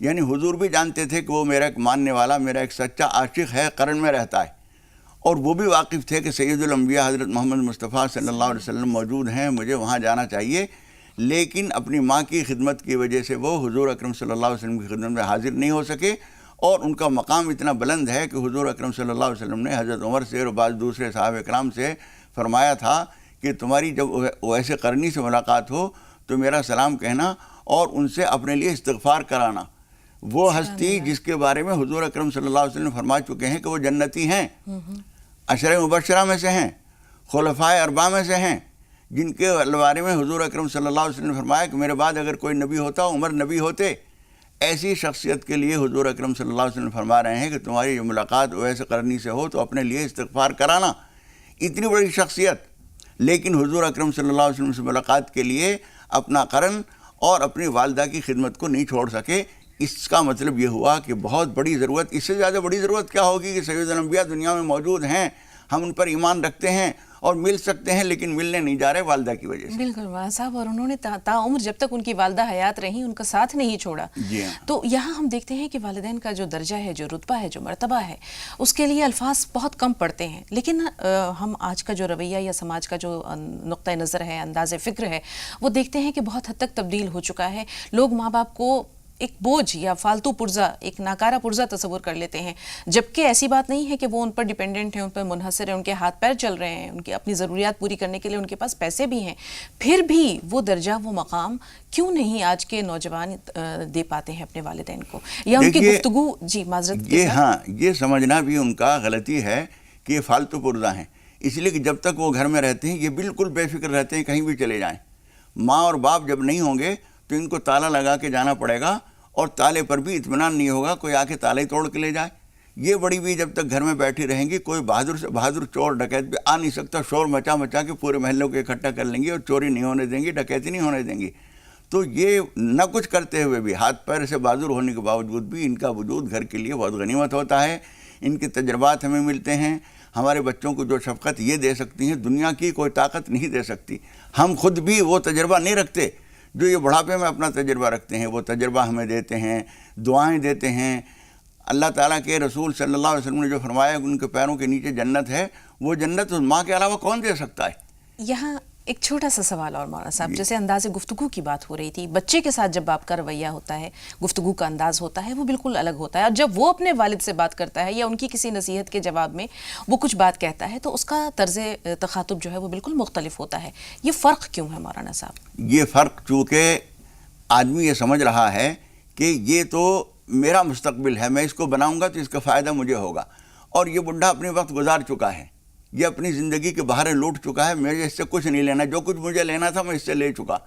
یعنی حضور بھی جانتے تھے کہ وہ میرا ایک ماننے والا، میرا ایک سچا عاشق ہے، قرن میں رہتا ہے، اور وہ بھی واقف تھے کہ سید الانبیاء حضرت محمد مصطفیٰ صلی اللہ علیہ وسلم موجود ہیں، مجھے وہاں جانا چاہیے، لیکن اپنی ماں کی خدمت کی وجہ سے وہ حضور اکرم صلی اللہ علیہ وسلم کی خدمت میں حاضر نہیں ہو سکے، اور ان کا مقام اتنا بلند ہے کہ حضور اکرم صلی اللہ علیہ وسلم نے حضرت عمر سے اور بعض دوسرے صحابہ کرام سے فرمایا تھا کہ تمہاری جب ویسے قرنی سے ملاقات ہو تو میرا سلام کہنا اور ان سے اپنے لیے استغفار کرانا۔ وہ ہستی جس کے بارے میں حضور اکرم صلی اللہ علیہ وسلم فرما چکے ہیں کہ وہ جنتی ہیں، عشرہ مبشرہ میں سے ہیں، خلفائے اربعہ میں سے ہیں، جن کے بارے میں حضور اکرم صلی اللہ علیہ وسلم نے فرمایا کہ میرے بعد اگر کوئی نبی ہوتا عمر نبی ہوتے۔ ایسی شخصیت کے لیے حضور اکرم صلی اللہ علیہ وسلم فرما رہے ہیں کہ تمہاری جو ملاقات ویسے قرنی سے ہو تو اپنے لیے استغفار کرانا۔ اتنی بڑی شخصیت، لیکن حضور اکرم صلی اللہ علیہ وسلم سے ملاقات کے لیے اپنا قرن اور اپنی والدہ کی خدمت کو نہیں چھوڑ سکے۔ اس کا مطلب یہ ہوا کہ بہت بڑی ضرورت، اس سے زیادہ بڑی ضرورت کیا ہوگی کہ سید الانبیاء دنیا میں موجود ہیں، ہم ان پر ایمان رکھتے ہیں اور مل سکتے ہیں، لیکن ملنے نہیں جا رہے والدہ کی وجہ سے۔ بالکل مولانا صاحب، اور انہوں نے تا عمر جب تک ان کی والدہ حیات رہیں ان کا ساتھ نہیں چھوڑا۔ جی ہاں۔ تو یہاں ہم دیکھتے ہیں کہ والدین کا جو درجہ ہے، جو رتبہ ہے، جو مرتبہ ہے، اس کے لیے الفاظ بہت کم پڑتے ہیں، لیکن ہم آج کا جو رویہ یا سماج کا جو نقطہ نظر ہے، انداز فکر ہے، وہ دیکھتے ہیں کہ بہت حد تک تبدیل ہو چکا ہے۔ لوگ ماں باپ کو ایک بوجھ یا فالتو پرزہ، ایک ناکارہ پرزہ تصور کر لیتے ہیں، جبکہ ایسی بات نہیں ہے کہ وہ ان پر ڈیپینڈنٹ ہیں، ان پر منحصر ہیں، ان کے ہاتھ پیر چل رہے ہیں، ان کی اپنی ضروریات پوری کرنے کے لیے ان کے پاس پیسے بھی ہیں، پھر بھی وہ درجہ، وہ مقام کیوں نہیں آج کے نوجوان دے پاتے ہیں اپنے والدین کو، یا ان کی گفتگو؟ جی معذرت کے ساتھ۔ ہاں، یہ سمجھنا بھی ان کا غلطی ہے کہ یہ فالتو پرزہ ہیں، اس لیے کہ جب تک وہ گھر میں رہتے ہیں یہ بالکل بے فکر رہتے ہیں، کہیں بھی چلے جائیں۔ ماں اور باپ جب نہیں ہوں گے تو ان کو تالا لگا کے جانا پڑے گا، اور تالے پر بھی اطمینان نہیں ہوگا، کوئی آ کے تالے توڑ کے لے جائے۔ یہ بڑی بھی جب تک گھر میں بیٹھی رہیں گی، کوئی بہادر سے بہادر چور ڈکیت بھی آ نہیں سکتا، شور مچا مچا کے پورے محلوں کو اکٹھا کر لیں گی اور چوری نہیں ہونے دیں گی، ڈکیتی نہیں ہونے دیں گی۔ تو یہ نہ کچھ کرتے ہوئے بھی، ہاتھ پیر سے بہادر ہونے کے باوجود بھی، ان کا وجود گھر کے لیے بہت غنیمت ہوتا ہے۔ ان کے تجربات ہمیں ملتے ہیں، ہمارے بچوں کو جو شفقت یہ دے سکتی ہیں دنیا کی کوئی طاقت نہیں دے سکتی۔ ہم خود بھی وہ تجربہ نہیں رکھتے جو یہ بڑھاپے میں اپنا تجربہ رکھتے ہیں، وہ تجربہ ہمیں دیتے ہیں، دعائیں دیتے ہیں۔ اللہ تعالیٰ کے رسول صلی اللہ علیہ وسلم نے جو فرمایا کہ ان کے پیروں کے نیچے جنت ہے، وہ جنت اس ماں کے علاوہ کون دے سکتا ہے؟ یہاں ایک چھوٹا سا سوال اور مولانا صاحب، جیسے انداز گفتگو کی بات ہو رہی تھی، بچے کے ساتھ جب آپ کا رویہ ہوتا ہے، گفتگو کا انداز ہوتا ہے، وہ بالکل الگ ہوتا ہے، اور جب وہ اپنے والد سے بات کرتا ہے یا ان کی کسی نصیحت کے جواب میں وہ کچھ بات کہتا ہے تو اس کا طرز تخاطب جو ہے وہ بالکل مختلف ہوتا ہے۔ یہ فرق کیوں ہے مولانا صاحب؟ یہ فرق چونکہ آدمی یہ سمجھ رہا ہے کہ یہ تو میرا مستقبل ہے، میں اس کو بناؤں گا تو اس کا فائدہ مجھے ہوگا، اور یہ بڈھا اپنے وقت گزار چکا ہے، یہ اپنی زندگی کے بہاریں لوٹ چکا ہے، مجھے اس سے کچھ نہیں لینا، جو کچھ مجھے لینا تھا میں اس سے لے چکا۔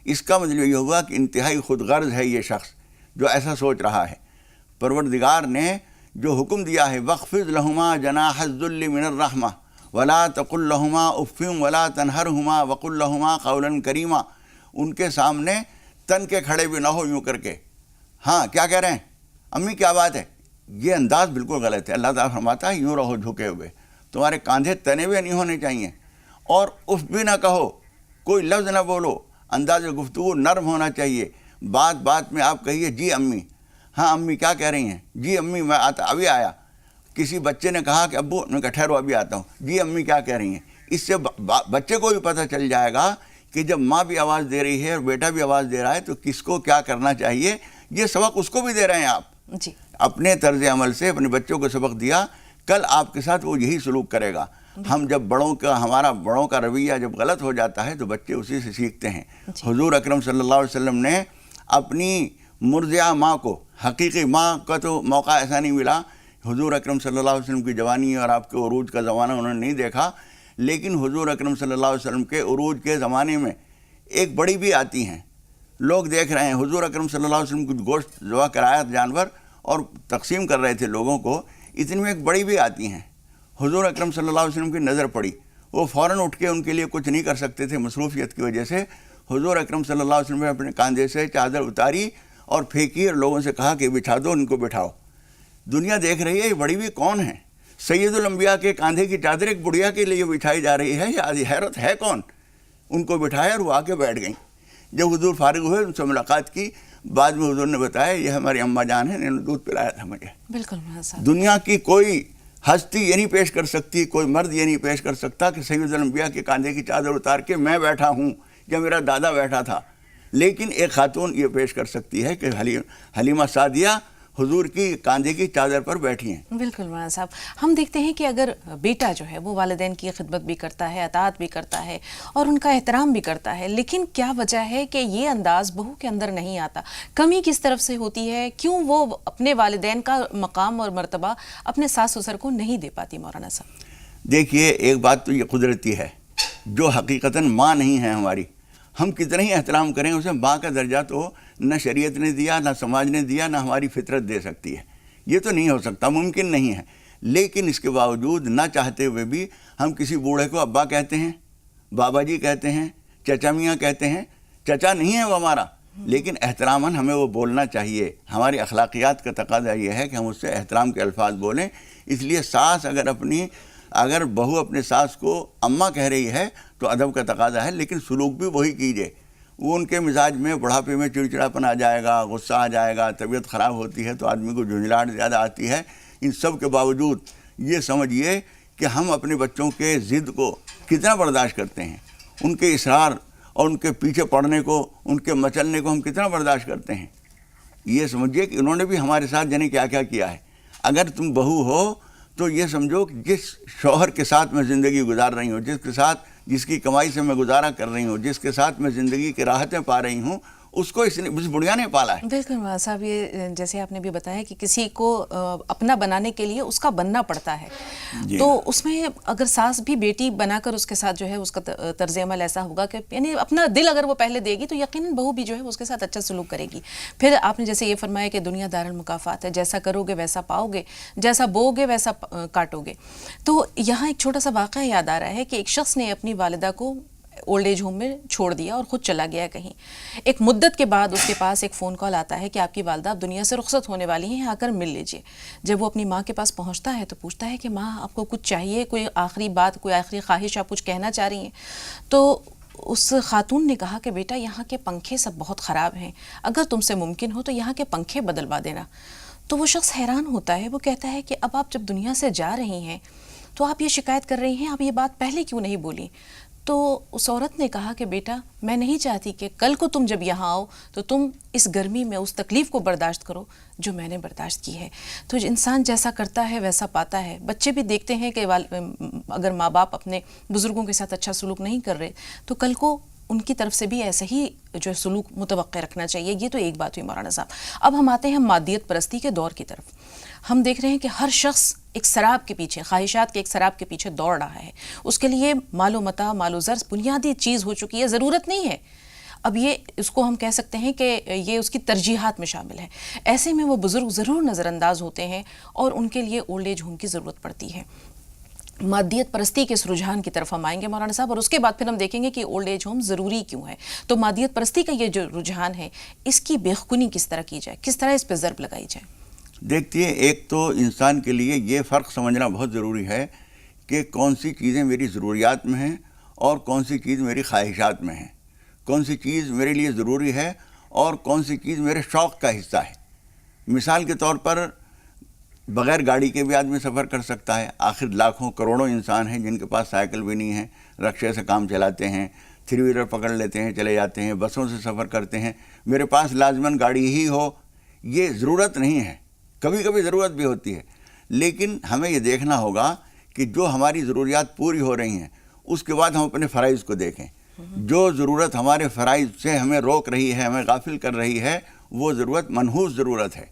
اس کا مطلب یہ ہوا کہ انتہائی خود غرض ہے یہ شخص جو ایسا سوچ رہا ہے۔ پروردگار نے جو حکم دیا ہے وَاخْفِضْ لَهُمَا جَنَاحَ الذُّلِّ مِنَ الرَّحْمَةِ وَلَا تَقُلْ لَهُمَا أُفٍّ وَلَا تَنْهَرْهُمَا وَقُلْ لَهُمَا قَوْلًا كَرِيمًا، ان کے سامنے تن کے کھڑے بھی نہ ہو یوں کر کے۔ ہاں کیا کہہ رہے ہیں امی، کیا بات ہے؟ یہ انداز بالکل غلط ہے۔ اللہ تعالیٰ فرماتا ہے یوں رہو جھکے ہوئے، تمہارے کاندھے تنے ہوئے نہیں ہونے چاہیے، اور اف بھی نہ کہو، کوئی لفظ نہ بولو، انداز گفتگو نرم ہونا چاہیے۔ بات بات میں آپ کہیے جی امی، ہاں امی کیا کہہ رہی ہیں؟ جی امی میں ابھی آیا۔ کسی بچے نے کہا کہ ابو، میں کہا ٹھہرو ابھی آتا ہوں، جی امی کیا کہہ رہی ہیں؟ اس سے بچے کو بھی پتہ چل جائے گا کہ جب ماں بھی آواز دے رہی ہے اور بیٹا بھی آواز دے رہا ہے تو کس کو کیا کرنا چاہیے۔ یہ سبق اس کو بھی دے رہے ہیں آپ، جی اپنے طرز عمل سے اپنے بچوں کو سبق دیا، کل آپ کے ساتھ وہ یہی سلوک کرے گا۔ ہم جب ہمارا بڑوں کا رویہ جب غلط ہو جاتا ہے تو بچے اسی سے سیکھتے ہیں۔ حضور اکرم صلی اللہ علیہ وسلم نے اپنی مرضعہ ماں کو، حقیقی ماں کا تو موقع ایسا نہیں ملا، حضور اکرم صلی اللہ علیہ وسلم کی جوانی اور آپ کے عروج کا زمانہ انہوں نے نہیں دیکھا، لیکن حضور اکرم صلی اللہ علیہ وسلم کے عروج کے زمانے میں ایک بڑی بھی آتی ہیں، لوگ دیکھ رہے ہیں، حضور اکرم صلی اللہ علیہ وسلم کچھ گوشت ذبح کرایا جانور اور تقسیم کر رہے تھے لوگوں کو، اتنے میں ایک بڑی بھی آتی ہیں، حضور اکرم صلی اللہ علیہ وسلم کی نظر پڑی، وہ فوراً اٹھ کے ان کے لیے کچھ نہیں کر سکتے تھے مصروفیت کی وجہ سے، حضور اکرم صلی اللہ علیہ وسلم نے اپنے کاندھے سے چادر اتاری اور پھینکی اور لوگوں سے کہا کہ بچھا دو، ان کو بٹھاؤ۔ دنیا دیکھ رہی ہے یہ بڑی بھی کون ہے؟ سید الانبیاء کے کاندھے کی چادر ایک بڑھیا کے لیے بچھائی جا رہی ہے، یہ حیرت ہے کون؟ ان کو بٹھایا اور وہ آ کے بیٹھ گئیں۔ جب حضور فارغ ہوئے ان سے ملاقات کی، بعد میں حضور نے بتایا یہ ہماری اماں جان ہے، انہوں نے دودھ پلایا تھا مجھے۔ بالکل مولانا صاحب، دنیا کی کوئی ہستی یہ نہیں پیش کر سکتی، کوئی مرد یہ نہیں پیش کر سکتا کہ سید الانبیاء کے کاندھے کی چادر اتار کے میں بیٹھا ہوں یا میرا دادا بیٹھا تھا، لیکن ایک خاتون یہ پیش کر سکتی ہے کہ حلیمہ سعدیہ حضور کی کاندھے کی چادر پر بیٹھی ہیں۔ بالکل مولانا صاحب، ہم دیکھتے ہیں کہ اگر بیٹا جو ہے وہ والدین کی خدمت بھی کرتا ہے، اطاعت بھی کرتا ہے اور ان کا احترام بھی کرتا ہے، لیکن کیا وجہ ہے کہ یہ انداز بہو کے اندر نہیں آتا؟ کمی کس طرف سے ہوتی ہے؟ کیوں وہ اپنے والدین کا مقام اور مرتبہ اپنے ساس سسر کو نہیں دے پاتی مولانا صاحب؟ دیکھیے ایک بات تو یہ قدرتی ہے، جو حقیقتاً ماں نہیں ہے ہماری، ہم کتنا ہی احترام کریں اسے ماں کا درجہ تو نہ شریعت نے دیا، نہ سماج نے دیا، نہ ہماری فطرت دے سکتی ہے، یہ تو نہیں ہو سکتا، ممکن نہیں ہے۔ لیکن اس کے باوجود نہ چاہتے ہوئے بھی ہم کسی بوڑھے کو ابا کہتے ہیں، بابا جی کہتے ہیں، چچا میاں کہتے ہیں۔ چچا نہیں ہے وہ ہمارا، لیکن احتراماً ہمیں وہ بولنا چاہیے۔ ہماری اخلاقیات کا تقاضا یہ ہے کہ ہم اس سے احترام کے الفاظ بولیں۔ اس لیے ساس اگر بہو اپنے ساس کو اماں کہہ رہی ہے تو ادب کا تقاضا ہے، لیکن سلوک بھی وہی کیجیے۔ وہ ان کے مزاج میں بڑھاپے میں چڑچڑاپن آ جائے گا، غصہ آ جائے گا، طبیعت خراب ہوتی ہے تو آدمی کو جھنجھلاہٹ زیادہ آتی ہے۔ ان سب کے باوجود یہ سمجھیے کہ ہم اپنے بچوں کے ضد کو کتنا برداشت کرتے ہیں، ان کے اصرار اور ان کے پیچھے پڑنے کو، ان کے مچلنے کو ہم کتنا برداشت کرتے ہیں۔ یہ سمجھیے کہ انہوں نے بھی ہمارے ساتھ جانے کیا کیا کیا ہے۔ اگر تم بہو ہو تو یہ سمجھو کہ جس شوہر کے ساتھ میں زندگی گزار رہی ہوں، جس کی کمائی سے میں گزارا کر رہی ہوں، جس کے ساتھ میں زندگی کی راحتیں پا رہی ہوں، اس کو اس بڑھیا نے پالا ہے۔ بالکل مولانا صاحب، یہ جیسے آپ نے بھی بتایا کہ کسی کو اپنا بنانے کے لیے اس کا بننا پڑتا ہے، تو اس میں اگر ساس بھی بیٹی بنا کر اس کے ساتھ جو ہے اس کا طرز عمل ایسا ہوگا کہ یعنی اپنا دل اگر وہ پہلے دے گی تو یقیناً بہو بھی جو ہے اس کے ساتھ اچھا سلوک کرے گی۔ پھر آپ نے جیسے یہ فرمایا کہ دنیا دار المکافات ہے، جیسا کرو گے ویسا پاؤ گے، جیسا بو گے ویسا کاٹو گے۔ تو یہاں ایک چھوٹا سا واقعہ یاد آ رہا ہے کہ ایک شخص نے اپنی والدہ کو اولڈ ایج ہوم میں چھوڑ دیا اور خود چلا گیا کہیں۔ ایک مدت کے بعد اس کے پاس ایک فون کال آتا ہے کہ آپ کی والدہ اب دنیا سے رخصت ہونے والی ہیں، آ کر مل لیجئے۔ جب وہ اپنی ماں کے پاس پہنچتا ہے تو پوچھتا ہے کہ ماں آپ کو کچھ چاہیے، کوئی آخری بات، کوئی آخری خواہش، آپ کچھ کہنا چاہ رہی ہیں؟ تو اس خاتون نے کہا کہ بیٹا یہاں کے پنکھے سب بہت خراب ہیں، اگر تم سے ممکن ہو تو یہاں کے پنکھے بدلوا دینا۔ تو وہ شخص حیران ہوتا ہے، وہ کہتا ہے کہ اب آپ جب دنیا سے جا رہی ہیں تو آپ یہ شکایت کر رہی ہیں، آپ یہ بات پہلے کیوں نہیں بولی؟ تو اس عورت نے کہا کہ بیٹا میں نہیں چاہتی کہ کل کو تم جب یہاں آؤ تو تم اس گرمی میں اس تکلیف کو برداشت کرو جو میں نے برداشت کی ہے۔ تو انسان جیسا کرتا ہے ویسا پاتا ہے۔ بچے بھی دیکھتے ہیں کہ اگر ماں باپ اپنے بزرگوں کے ساتھ اچھا سلوک نہیں کر رہے تو کل کو ان کی طرف سے بھی ایسا ہی جو سلوک متوقع رکھنا چاہیے۔ یہ تو ایک بات ہوئی مولانا صاحب۔ اب ہم آتے ہیں مادیت پرستی کے دور کی طرف۔ ہم دیکھ رہے ہیں کہ ہر شخص ایک سراب کے پیچھے، خواہشات کے ایک سراب کے پیچھے دوڑ رہا ہے۔ اس کے لیے مال و متاع، مال و زر بنیادی چیز ہو چکی ہے، ضرورت نہیں ہے۔ اب یہ اس کو ہم کہہ سکتے ہیں کہ یہ اس کی ترجیحات میں شامل ہے۔ ایسے میں وہ بزرگ ضرور نظر انداز ہوتے ہیں اور ان کے لیے اولڈ ایج ہوم کی ضرورت پڑتی ہے۔ مادیت پرستی کے اس رجحان کی طرف ہم آئیں گے مولانا صاحب، اور اس کے بعد پھر ہم دیکھیں گے کہ اولڈ ایج ہوم ضروری کیوں ہے۔ تو مادیت پرستی کا یہ جو رجحان ہے، اس کی بےخونی کس طرح کی جائے، کس طرح اس پہ ضرب لگائی جائے؟ دیکھیے ایک تو انسان کے لیے یہ فرق سمجھنا بہت ضروری ہے کہ کون سی چیزیں میری ضروریات میں ہیں اور کون سی چیز میری خواہشات میں ہیں، کون سی چیز میرے لیے ضروری ہے اور کون سی چیز میرے شوق کا حصہ ہے۔ مثال کے طور پر بغیر گاڑی کے بھی آدمی سفر کر سکتا ہے۔ آخر لاکھوں کروڑوں انسان ہیں جن کے پاس سائیکل بھی نہیں ہے، رکشے سے کام چلاتے ہیں، تھری ویلر پکڑ لیتے ہیں، چلے جاتے ہیں، بسوں سے سفر کرتے ہیں۔ میرے پاس لازماً گاڑی ہی ہو یہ ضرورت نہیں ہے، کبھی کبھی ضرورت بھی ہوتی ہے، لیکن ہمیں یہ دیکھنا ہوگا کہ جو ہماری ضروریات پوری ہو رہی ہیں اس کے بعد ہم اپنے فرائض کو دیکھیں۔ جو ضرورت ہمارے فرائض سے ہمیں روک رہی ہے، ہمیں غافل کر رہی ہے، وہ ضرورت منحوس ضرورت ہے،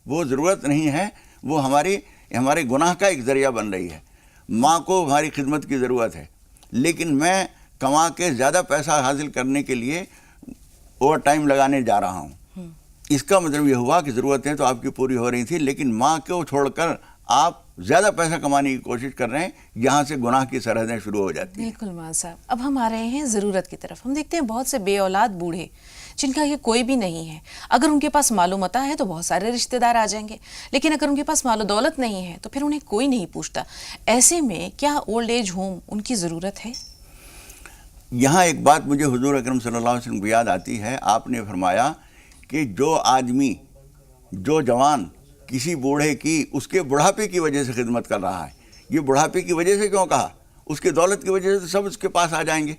وہ ضرورت نہیں ہے، وہ ہمارے گناہ کا ایک ذریعہ بن رہی ہے۔ ماں کو ہماری خدمت کی ضرورت ہے، لیکن میں کما کے زیادہ پیسہ حاصل کرنے کے لیے اوور ٹائم لگانے جا رہا ہوں۔ اس کا مطلب یہ ہوا کہ ضرورتیں تو آپ کی پوری ہو رہی تھیں، لیکن ماں کو چھوڑ کر آپ زیادہ پیسہ کمانے کی کوشش کر رہے ہیں، یہاں سے گناہ کی سرحدیں شروع ہو جاتی ہیں۔ بالکل ماں صاحب، اب ہم آ رہے ہیں ضرورت کی طرف۔ ہم دیکھتے ہیں بہت سے بے اولاد بوڑھے جن کا یہ کوئی بھی نہیں ہے، اگر ان کے پاس مال و متاع ہے تو بہت سارے رشتہ دار آ جائیں گے، لیکن اگر ان کے پاس مال و دولت نہیں ہے تو پھر انہیں کوئی نہیں پوچھتا۔ ایسے میں کیا اولڈ ایج ہوم ان کی ضرورت ہے؟ یہاں ایک بات مجھے حضور اکرم صلی اللہ علیہ وسلم کو یاد آتی ہے۔ آپ نے فرمایا کہ جو آدمی، جو جوان کسی بوڑھے کی اس کے بڑھاپے کی وجہ سے خدمت کر رہا ہے، یہ بڑھاپے کی وجہ سے کیوں کہا؟ اس کے دولت کی وجہ سے سب اس کے پاس آ جائیں گے.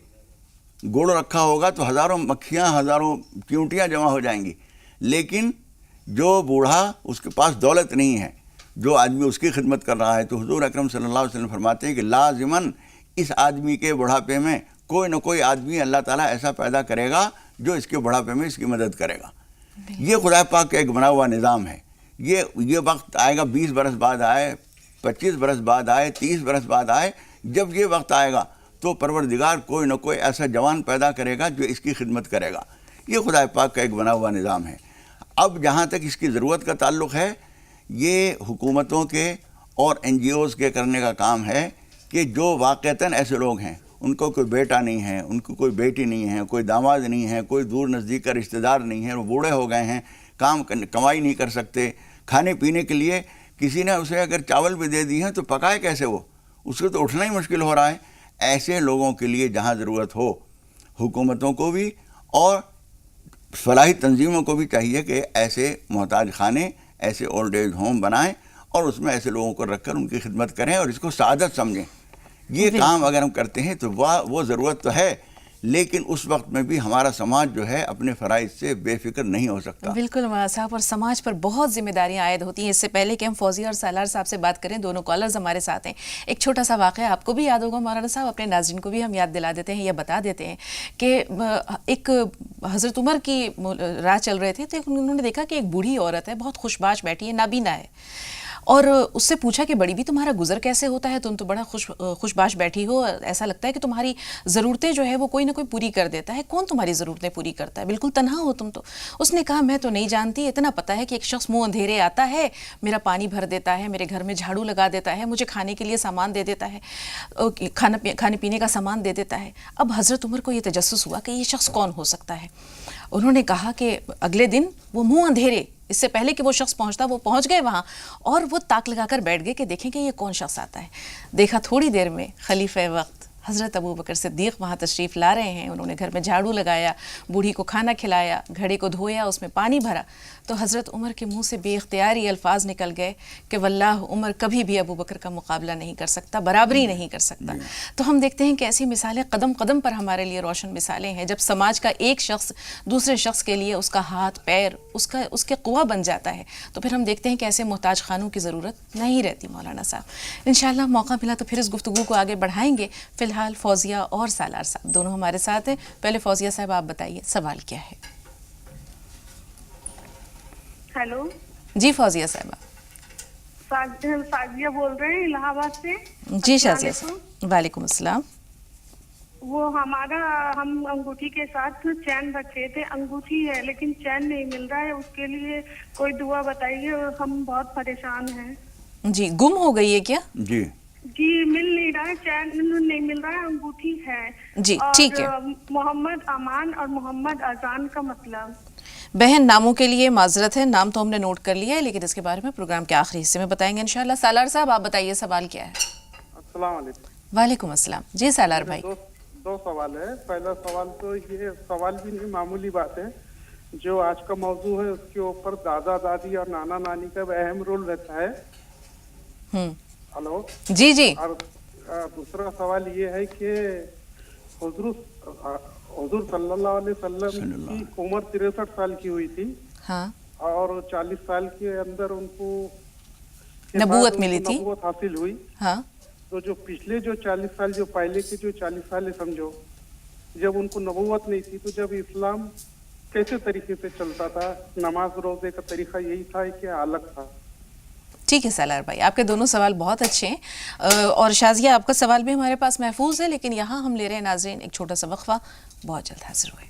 گڑ رکھا ہوگا تو ہزاروں مکھیاں، ہزاروں چیونٹیاں جمع ہو جائیں گی. لیکن جو بوڑھا، اس کے پاس دولت نہیں ہے، جو آدمی اس کی خدمت کر رہا ہے، تو حضور اکرم صلی اللہ علیہ وسلم فرماتے ہیں کہ لازماً اس آدمی کے بڑھاپے میں کوئی نہ کوئی آدمی اللہ تعالیٰ ایسا پیدا کرے گا جو اس کے بڑھاپے میں اس کی مدد کرے گا. یہ خدا پاک کا ایک بنا ہوا نظام ہے. یہ وقت آئے گا، 20 برس بعد آئے، 25 برس بعد آئے، 30 برس بعد آئے، جب یہ وقت آئے گا تو پروردگار کوئی نہ کوئی ایسا جوان پیدا کرے گا جو اس کی خدمت کرے گا. یہ خدا پاک کا ایک بنا ہوا نظام ہے. اب جہاں تک اس کی ضرورت کا تعلق ہے، یہ حکومتوں کے اور NGOs کے کرنے کا کام ہے کہ جو واقعتاً ایسے لوگ ہیں، ان کو کوئی بیٹا نہیں ہے، ان کو کوئی بیٹی نہیں ہے، کوئی داماد نہیں ہے، کوئی دور نزدیک کا رشتہ دار نہیں ہے، وہ بوڑھے ہو گئے ہیں، کمائی نہیں کر سکتے، کھانے پینے کے لیے کسی نے اسے اگر چاول بھی دے دی ہیں تو پکائے کیسے وہ؟ اس کو تو اٹھنا ہی مشکل ہو رہا ہے. ایسے لوگوں کے لیے جہاں ضرورت ہو، حکومتوں کو بھی اور فلاحی تنظیموں کو بھی چاہیے کہ ایسے محتاج خانے، ایسے اولڈ ایج ہوم بنائیں اور اس میں ایسے لوگوں کو رکھ کر ان کی خدمت کریں اور اس کو سعادت سمجھیں. یہ کام اگر ہم کرتے ہیں تو وہ ضرورت تو ہے، لیکن اس وقت میں بھی ہمارا سماج جو ہے اپنے فرائض سے بے فکر نہیں ہو سکتا. بالکل مولانا صاحب، اور سماج پر بہت ذمہ داریاں عائد ہوتی ہیں. اس سے پہلے کہ ہم فوزیہ اور سالار صاحب سے بات کریں، دونوں کالرز ہمارے ساتھ ہیں. ایک چھوٹا سا واقعہ آپ کو بھی یاد ہوگا مولانا صاحب، اپنے ناظرین کو بھی ہم یاد دلا دیتے ہیں یا بتا دیتے ہیں کہ ایک حضرت عمر کی راہ چل رہے تھے تو انہوں نے دیکھا کہ ایک بوڑھی عورت ہے، بہت خوش باش بیٹھی ہے، نابینا ہے، اور اس سے پوچھا کہ بڑی بھی تمہارا گزر کیسے ہوتا ہے؟ تم تو بڑا خوش باش بیٹھی ہو، ایسا لگتا ہے کہ تمہاری ضرورتیں جو ہے وہ کوئی نہ کوئی پوری کر دیتا ہے. کون تمہاری ضرورتیں پوری کرتا ہے؟ بالکل تنہا ہو تم تو. اس نے کہا میں تو نہیں جانتی، اتنا پتا ہے کہ ایک شخص منہ اندھیرے آتا ہے، میرا پانی بھر دیتا ہے، میرے گھر میں جھاڑو لگا دیتا ہے، مجھے کھانے کے لیے سامان دے دیتا ہے، کھانے پینے کا سامان دے دیتا ہے. اب حضرت عمر کو یہ تجسس ہوا کہ یہ شخص کون ہو سکتا ہے. انہوں نے کہا کہ اگلے دن وہ منہ اندھیرے، اس سے پہلے کہ وہ شخص پہنچتا، وہ پہنچ گئے وہاں اور وہ تاک لگا کر بیٹھ گئے کہ دیکھیں کہ یہ کون شخص آتا ہے. دیکھا تھوڑی دیر میں خلیفہ وقت حضرت ابوبکر صدیق وہاں تشریف لا رہے ہیں. انہوں نے گھر میں جھاڑو لگایا، بوڑھی کو کھانا کھلایا، گھڑے کو دھویا، اس میں پانی بھرا. تو حضرت عمر کے منہ سے بے اختیاری الفاظ نکل گئے کہ واللہ عمر کبھی بھی ابوبکر کا مقابلہ نہیں کر سکتا، برابری نہیں کر سکتا. تو ہم دیکھتے ہیں کہ ایسی مثالیں قدم قدم پر ہمارے لیے روشن مثالیں ہیں. جب سماج کا ایک شخص دوسرے شخص کے لیے اس کا ہاتھ پیر، اس کے قوہ بن جاتا ہے، تو پھر ہم دیکھتے ہیں کہ ایسے محتاج خانوں کی ضرورت نہیں رہتی. مولانا صاحب انشاءاللہ موقع ملا تو پھر اس گفتگو کو آگے بڑھائیں گے. فی الحال فوزیہ اور سالار صاحب دونوں ہمارے ساتھ ہیں. پہلے فوزیہ صاحب آپ بتائیے سوال کیا ہے؟ ہیلو جی فوزیہ صاحبہ. شازیہ بول رہے ہیں الہ آباد سے. جی شازیہ صاحب وعلیکم السلام. وہ ہم انگوٹھی کے ساتھ چین رکھے تھے، انگوٹھی ہے لیکن چین نہیں مل رہا ہے، اس کے لیے کوئی دعا بتائیے، ہم بہت پریشان ہیں. جی گم ہو گئی ہے کیا؟ جی مل نہیں رہا ہے، چین نہیں مل رہا ہے، انگوٹھی ہے. جی ٹھیک ہے. محمد امان اور محمد اذان کا مطلب. بہن ناموں کے لیے معذرت ہے، نام تو ہم نے نوٹ کر لیا ہے لیکن اس کے بارے میں پروگرام کے آخری حصے میں بتائیں گے انشاءاللہ. سالار صاحب آپ بتائیے سوال کیا ہے؟ السلام علیکم. وعلیکم السلام. جی سالار بھائی. دو سوال ہے. پہلا سوال تو یہ سوال بھی نہیں، معمولی بات ہے. جو آج کا موضوع ہے اس کے اوپر دادا دادی اور نانا نانی کا اہم رول رہتا ہے. ہلو جی جی. اور دوسرا سوال یہ ہے کہ حضور صلی اللہ علیہ وسلم کی عمر 63 سال کی ہوئی تھی ہاں، اور 40 سال کے اندر ان کو نبوت ملی تھی، نبوت حاصل ہوئی. ہاں. تو جو پچھلے جو 40 سال، جو پہلے کے جو 40 سال سمجھو، جب ان کو نبوت نہیں تھی تو جب اسلام کیسے طریقے سے چلتا تھا؟ نماز روزے کا طریقہ یہی تھا کہ الگ تھا؟ ٹھیک ہے سالار بھائی، آپ کے دونوں سوال بہت اچھے ہیں اور شازیہ آپ کا سوال بھی ہمارے پاس محفوظ ہے، لیکن یہاں ہم لے رہے ہیں ناظرین ایک چھوٹا سا وقفہ. بہت جلد حاضر ہوئے.